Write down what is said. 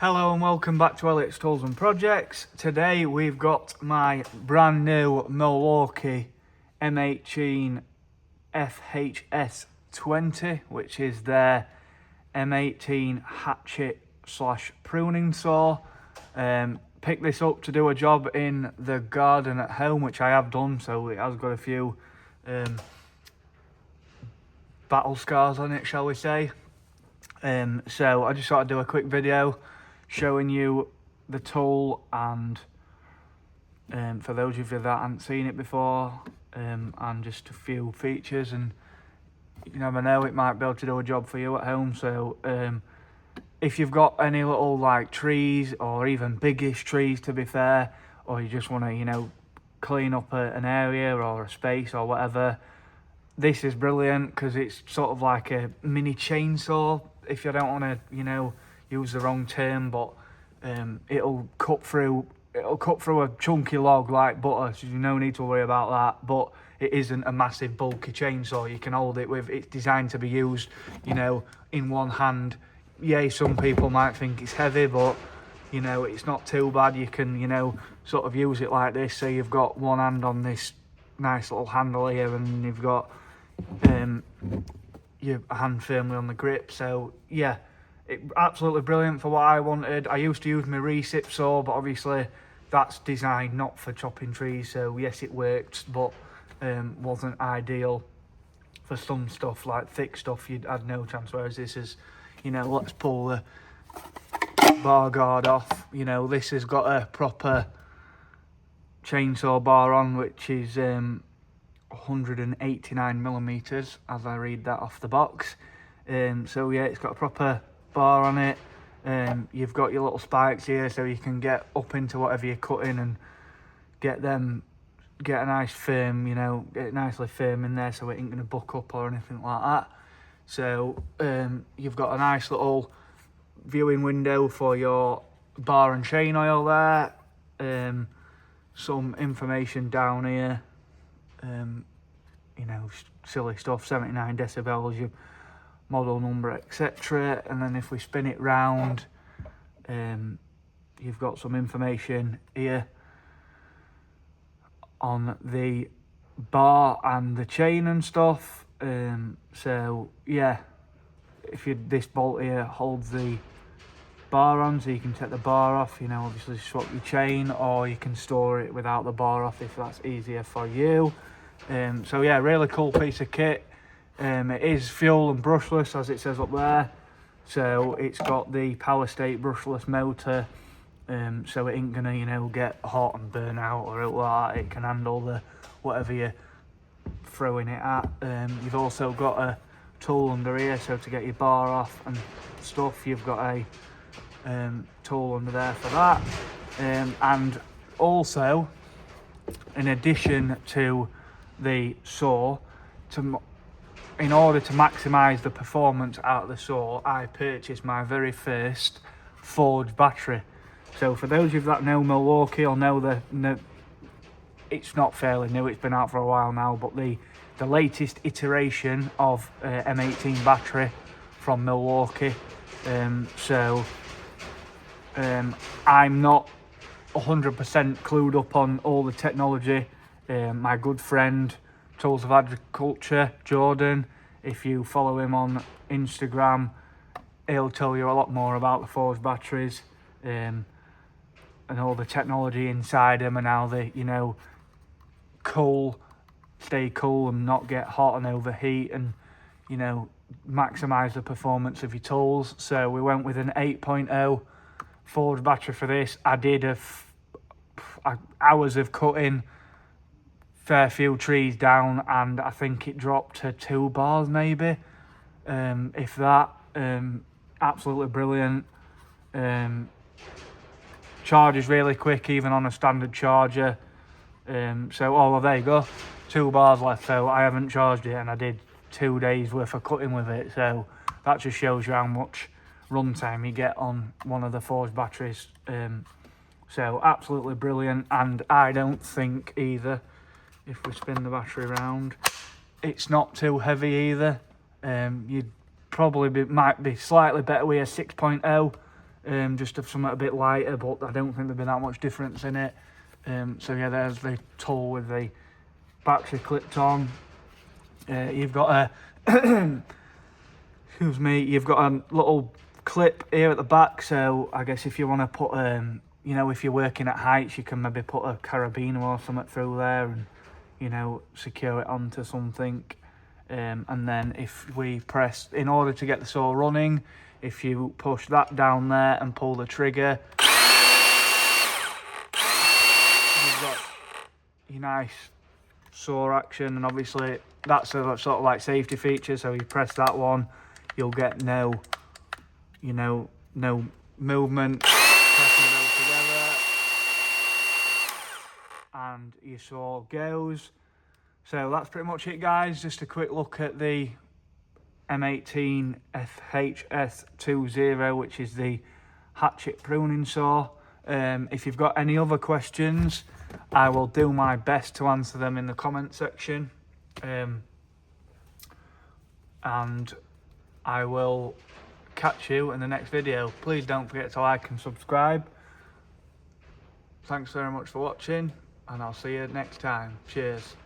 Hello and welcome back to Elliot's Tools and Projects. Today we've got my brand new Milwaukee M18 FHS 20, which is their M18 Hatchet / pruning saw. Picked this up to do a job in the garden at home, which I have done, so it has got a few battle scars on it, shall we say. So I just thought I'd do a quick video showing you the tool, and for those of you that haven't seen it before, and just a few features, and you never know, it might be able to do a job for you at home. So if you've got any little like trees, or even biggish trees to be fair, or you just want to clean up an area or a space or whatever, this is brilliant because it's sort of like a mini chainsaw, if you don't want to use the wrong term, but it'll cut through a chunky log like butter, so you no need to worry about that. But it isn't a massive bulky chainsaw. You can hold it with, it's designed to be used in one hand. Yeah, some people might think it's heavy, but it's not too bad. You can sort of use it like this, so you've got one hand on this nice little handle here, and you've got your hand firmly on the grip. So yeah, absolutely brilliant for what I wanted. I used to use my recip saw, but obviously that's designed not for chopping trees, so yes, it worked, but wasn't ideal for some stuff, like thick stuff. You'd had no chance, whereas this is, let's pull the bar guard off. This has got a proper chainsaw bar on, which is 189 millimeters, as I read that off the box. So yeah, it's got a proper bar on it. You've got your little spikes here, so you can get up into whatever you're cutting and get a nice firm, get it nicely firm in there, so it ain't gonna buck up or anything like that. So you've got a nice little viewing window for your bar and chain oil there. Some information down here, silly stuff, 79 decibels, your model number, etc. And then if we spin it round, you've got some information here on the bar and the chain and stuff. So yeah, this bolt here holds the bar on, so you can take the bar off, obviously swap your chain, or you can store it without the bar off if that's easier for you. So yeah, really cool piece of kit. It is fuel and brushless, as it says up there, so it's got the power state brushless motor, so it ain't gonna get hot and burn out or anything like that. It can handle the whatever you're throwing it at. You've also got a tool under here, so to get your bar off and stuff, you've got a tool under there for that. And also, in addition to the saw, in order to maximise the performance out of the saw, I purchased my very first forged battery. So for those of you that know Milwaukee, or it's not fairly new, it's been out for a while now, but the latest iteration of M18 battery from Milwaukee. I'm not 100% clued up on all the technology. My good friend Tools of Agriculture, Jordan, if you follow him on Instagram, he'll tell you a lot more about the forged batteries, and all the technology inside them, and how they stay cool and not get hot and overheat, and maximize the performance of your tools. So we went with an 8.0 forged battery for this. I did hours of cutting, fair few trees down, and I think it dropped to 2 bars maybe, if that. Absolutely brilliant. Charges really quick, even on a standard charger. So there you go, 2 bars left. So I haven't charged it, and I did 2 days worth of cutting with it, so that just shows you how much runtime you get on one of the forged batteries. So absolutely brilliant. And I don't think either, if we spin the battery around, it's not too heavy either. You'd probably might be slightly better with a 6.0, just of something a bit lighter, but I don't think there'd be that much difference in it. So yeah, there's the tool with the battery clipped on. You've got a excuse me, you've got a little clip here at the back, so I guess if you want to put you know, if you're working at heights, you can maybe put a carabiner or something through there and, you know, secure it onto something. And then if we press, in order to get the saw running, if you push that down there and pull the trigger, you've got your nice saw action. And obviously that's a sort of like safety feature, so you press that one, you'll get no, you know, no movement. Pressing those together and your saw goes. So that's pretty much it, guys. Just a quick look at the M18 FHS20, which is the Hatchet pruning saw. If you've got any other questions, I will do my best to answer them in the comment section. And I will catch you in the next video. Please don't forget to like and subscribe. Thanks very much for watching, and I'll see you next time. Cheers.